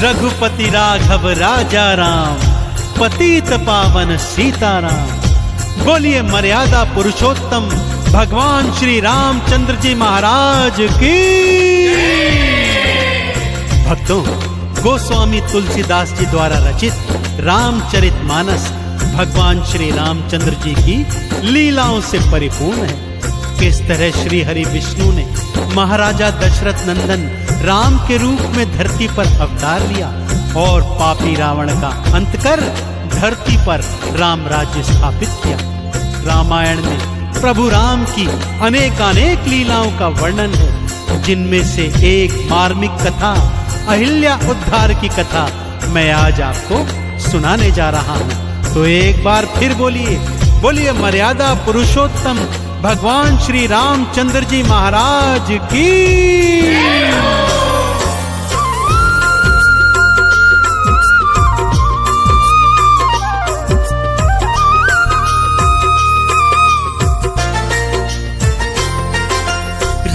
रघुपति राघव राजा राम, पतित पावन सीताराम। बोलिए मर्यादा पुरुषोत्तम भगवान श्री रामचंद्र जी महाराज की। भक्तों, गोस्वामी तुलसीदास जी द्वारा रचित रामचरितमानस भगवान श्री रामचंद्र जी की लीलाओं से परिपूर्ण है। किस तरह श्री हरि विष्णु ने महाराजा दशरथ नंदन राम के रूप में धरती पर अवतार लिया और पापी रावण का अंत कर धरती पर राम राज्य स्थापित किया। रामायण में प्रभु राम की अनेकानेक लीलाओं का वर्णन है, जिनमें से एक मार्मिक कथा अहिल्या उद्धार की कथा मैं आज आपको सुनाने जा रहा हूँ। तो एक बार फिर बोलिए मर्यादा पुरुषोत्तम भगवान श्री रामचंद्र जी महाराज की।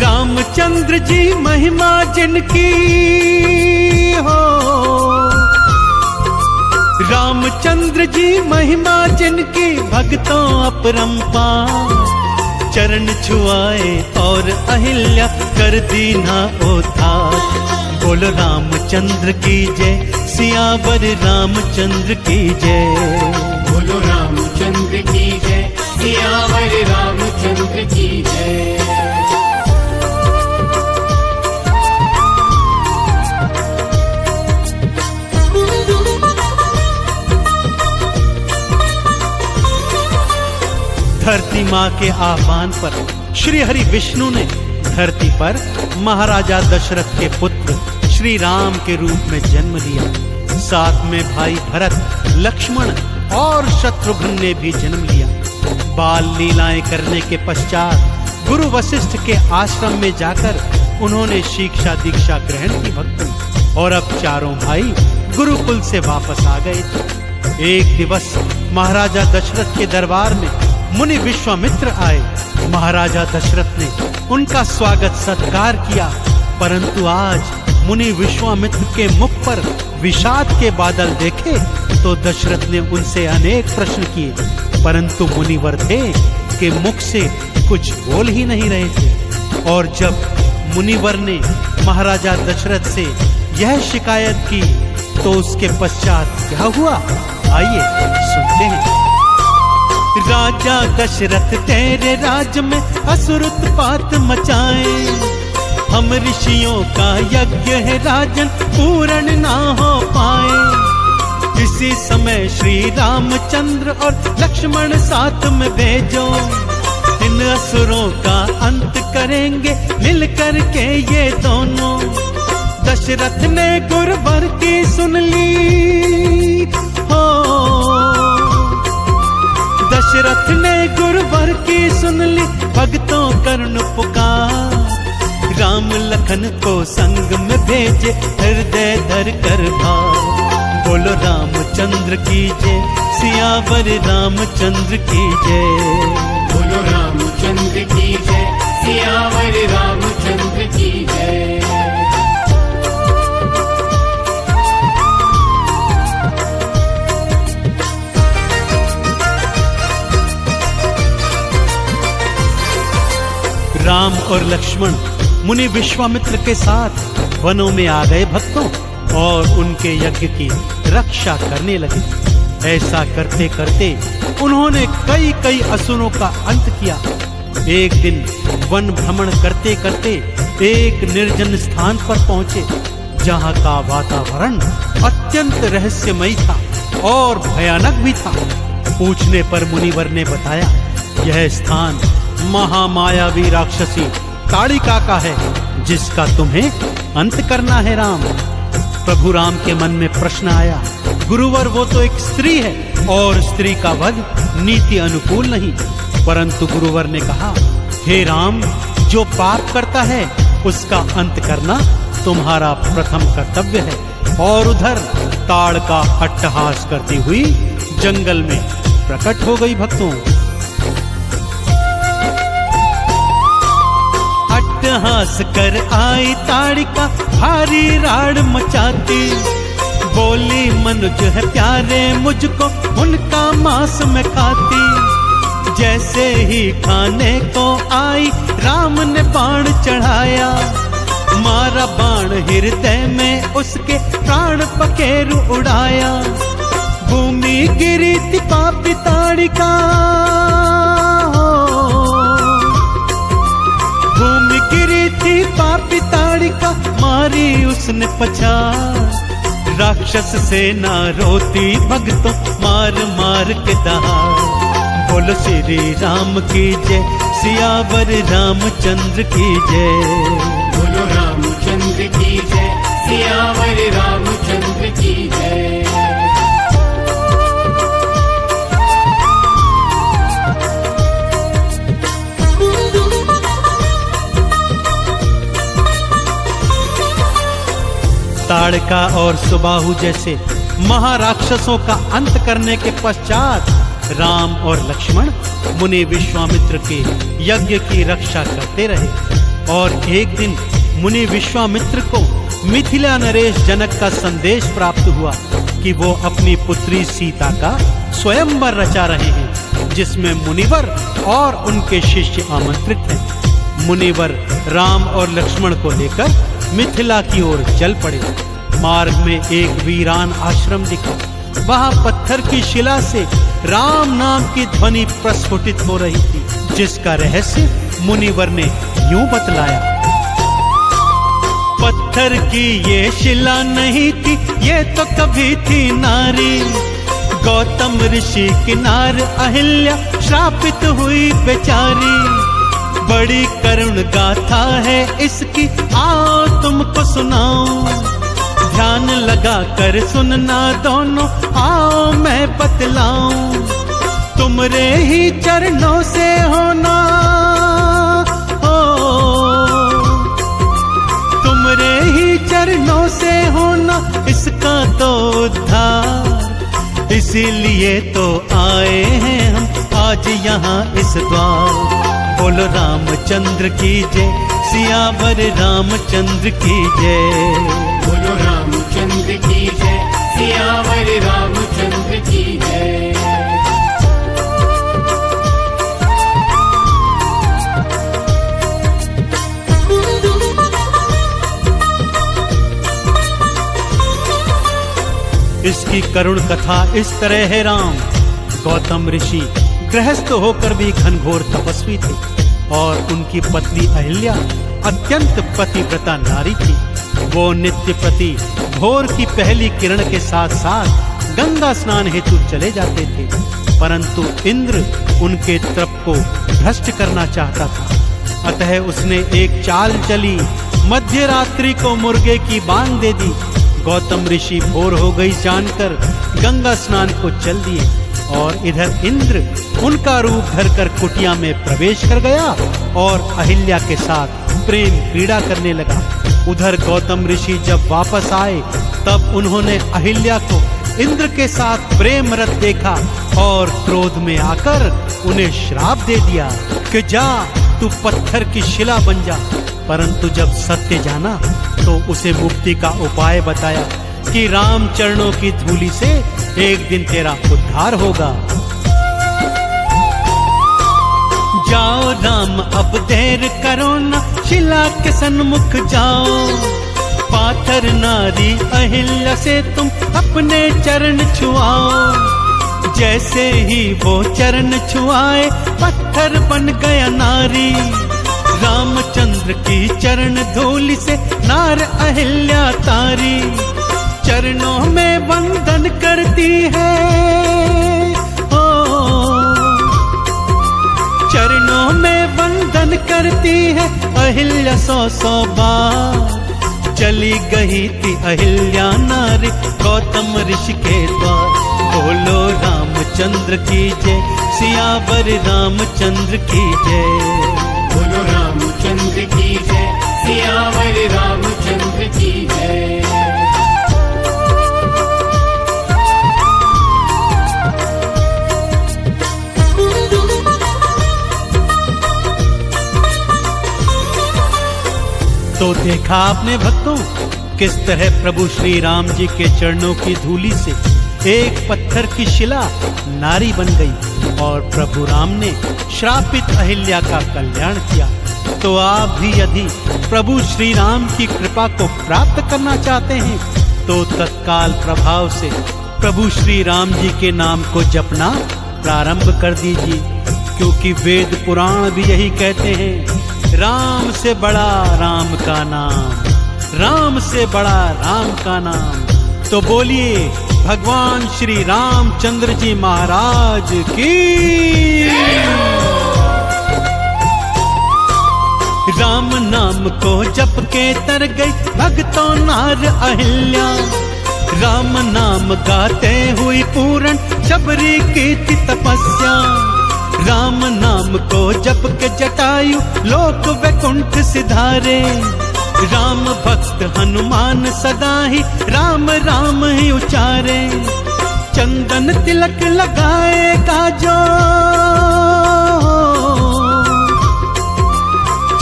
रामचंद्र जी महिमा जिनकी हो, रामचंद्र जी महिमा जिनकी भक्तों अपरंपार। चरण छुआए और अहिल्या कर दीना उद्धार। बोलो रामचंद्र की जय, सियावर रामचंद्र की जय। बोलो रामचंद्र की जय, सियावर रामचंद्र की जय। धरती माँ के आह्वान पर श्री हरि विष्णु ने धरती पर महाराजा दशरथ के पुत्र श्री राम के रूप में जन्म लिया। साथ में भाई भरत, लक्ष्मण और शत्रुघ्न ने भी जन्म लिया। बाल लीलाएं करने के पश्चात गुरु वशिष्ठ के आश्रम में जाकर उन्होंने शिक्षा दीक्षा ग्रहण की भक्तों, और अब चारों भाई गुरुकुल से वापस आ गए थे। एक दिवस महाराजा दशरथ के दरबार में मुनि विश्वामित्र आए। महाराजा दशरथ ने उनका स्वागत सत्कार किया, परंतु आज मुनि विश्वामित्र के मुख पर विषाद के बादल देखे तो दशरथ ने उनसे अनेक प्रश्न किए, परंतु मुनिवर थे कि मुख से कुछ बोल ही नहीं रहे थे। और जब मुनिवर ने महाराजा दशरथ से यह शिकायत की तो उसके पश्चात क्या हुआ, आइए सुनते हैं। राजा दशरथ तेरे राज में असुर उत्पात मचाए। हम ऋषियों का यज्ञ है राजन, पूर्ण ना हो पाए। इसी समय श्री रामचंद्र और लक्ष्मण साथ में भेजो। इन असुरों का अंत करेंगे मिल करके ये दोनों। दशरथ ने गुरुवर की सुन ली हो, दशरथ ने गुरुवर की सुन ली, भक्तों करुण पुकार। राम लखन को संग में भेजे, हृदय धर कर भार। बोलो रामचंद्र की जय, सियावर रामचंद्र की जय। बोलो रामचंद्र की जय, सियावर रामचंद्र की जय। राम और लक्ष्मण मुनि विश्वामित्र के साथ वनों में आ गए भक्तों, और उनके यज्ञ की रक्षा करने लगे। ऐसा करते करते उन्होंने कई कई असुरों का अंत किया। एक दिन वन भ्रमण करते करते एक निर्जन स्थान पर पहुंचे, जहां का वातावरण अत्यंत रहस्यमयी था और भयानक भी था। पूछने पर मुनिवर ने बताया, यह स्थान महामायावी राक्षसी कालिका का है, जिसका तुम्हें अंत करना है राम। प्रभु राम के मन में प्रश्न आया, गुरुवर वो तो एक स्त्री है और स्त्री का वध नीति अनुकूल नहीं। परंतु गुरुवर ने कहा, हे राम, जो पाप करता है उसका अंत करना तुम्हारा प्रथम कर्तव्य है। और उधर ताड़ का अट्टहास करती हुई जंगल में प्रकट हो गई भक्तों। अट्टहास कर आई ताड़िका, भारी राड़ मचाती। बोली मनुज है प्यारे मुझको, उनका मांस मैं खाती। जैसे ही खाने को आई राम ने बाण चढ़ाया, मारा बाण हृदय में उसके, प्राण पखेरु उड़ाया। भूमि गिरी थी पापी ताड़िका, भूमि गिरी थी पापी ताड़िका, मारी उसने पछाड़। राक्षस सेना रोती भक्तों, मार मार के दहाड़। बोलो श्री राम की जय, सियावर रामचंद्र की जय। बोलो रामचंद्र की जय, सियावर रामचंद्र की जय। ताड़का और सुबाहु जैसे महाराक्षसों का अंत करने के पश्चात राम और लक्ष्मण मुनि विश्वामित्र के यज्ञ की रक्षा करते रहे। और एक दिन मुनि विश्वामित्र को मिथिला नरेश जनक का संदेश प्राप्त हुआ कि वो अपनी पुत्री सीता का स्वयंवर रचा रहे हैं, जिसमें मुनिवर और उनके शिष्य आमंत्रित हैं। मुनिवर राम और लक्ष्मण को लेकर मिथिला की ओर चल पड़े। मार्ग में एक वीरान आश्रम दिखा, वहां पत्थर की शिला से राम नाम की ध्वनि प्रस्फुटित हो रही थी, जिसका रहस्य मुनिवर ने यूं बतलाया। पत्थर की ये शिला नहीं थी, ये तो कभी थी नारी। गौतम ऋषि किनार अहिल्या श्रापित हुई बेचारी। बड़ी करुण गाथा है इसकी, आओ तुमको सुनाऊं। ध्यान लगा कर सुनना दोनों, आओ मैं बतलाऊं। तुमरे ही चरणों से होना हो, तुमरे ही चरणों से होना इसका तो उद्धार। इसीलिए तो आए हैं हम आज यहाँ इस द्वार। बोलो रामचंद्र की जय, सियावर रामचंद्र की जय। बोलो रामचंद्र की जय, सियावर रामचंद्र की जय। इसकी करुण कथा इस तरह है राम। गौतम ऋषि गृहस्थ होकर भी घनघोर तपस्वी थे और उनकी पत्नी अहिल्या अत्यंत पतिव्रता नारी थी। वो नित्य प्रति भोर की पहली किरण के साथ साथ गंगा स्नान हेतु चले जाते थे, परंतु इंद्र उनके तप को भ्रष्ट करना चाहता था। अतः उसने एक चाल चली, मध्य रात्रि को मुर्गे की बांग दे दी। गौतम ऋषि भोर हो गई जानकर गंगा स्नान को चल दिए और इधर इंद्र उनका रूप धरकर कुटिया में प्रवेश कर गया और अहिल्या के साथ प्रेम क्रीड़ा करने लगा। उधर गौतम ऋषि जब वापस आए तब उन्होंने अहिल्या को इंद्र के साथ प्रेम रत देखा और क्रोध में आकर उन्हें श्राप दे दिया कि जा तू पत्थर की शिला बन जा। परंतु जब सत्य जाना तो उसे मुक्ति का उपाय बताया कि राम चरणों की धूलि से एक दिन तेरा उद्धार होगा। जाओ राम अब देर करो न, शिला के सन्मुख जाओ। पाथर नारी अहिल्या से तुम अपने चरण छुआओ। जैसे ही वो चरण छुआए पत्थर बन गया नारी। रामचंद्र की चरण धूलि से नार अहिल्या तारी। चरणों में वंदन करती है, ओ चरणों में वंदन करती है अहिल्या 100 बार। चली गई थी अहिल्या नारी गौतम ऋषि के द्वार। बोलो रामचंद्र की जय, सियावर रामचंद्र की जय। बोलो रामचंद्र की जय, सियावर रामचंद्र की जय। तो देखा आपने भक्तों किस तरह प्रभु श्री राम जी के चरणों की धूलि से एक पत्थर की शिला नारी बन गई और प्रभु राम ने श्रापित अहिल्या का कल्याण किया। तो आप भी यदि प्रभु श्री राम की कृपा को प्राप्त करना चाहते हैं तो तत्काल प्रभाव से प्रभु श्री राम जी के नाम को जपना प्रारंभ कर दीजिए, क्योंकि वेद पुराण भी यही कहते हैं, राम से बड़ा राम का नाम, राम से बड़ा राम का नाम। तो बोलिए भगवान श्री रामचंद्र जी महाराज की। राम नाम को जप के तर गई भक्तों नार अहिल्या, राम नाम गाते हुई पूर्ण शबरी की तपस्या। राम नाम को जप के जटायु लोक वैकुंठ सिधारे, राम भक्त हनुमान सदा ही राम राम ही उचारे। चंदन तिलक लगाएगा जो,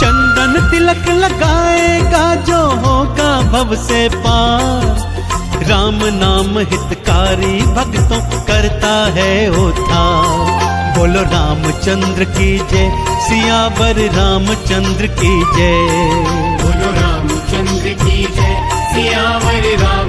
चंदन तिलक लगाएगा जो होगा भव से पार। राम नाम हितकारी भक्तों करता है उद्धार। बोलो रामचंद्र की जय, सियावर रामचंद्र की जय। बोलो रामचंद्र की जय, सियावर राम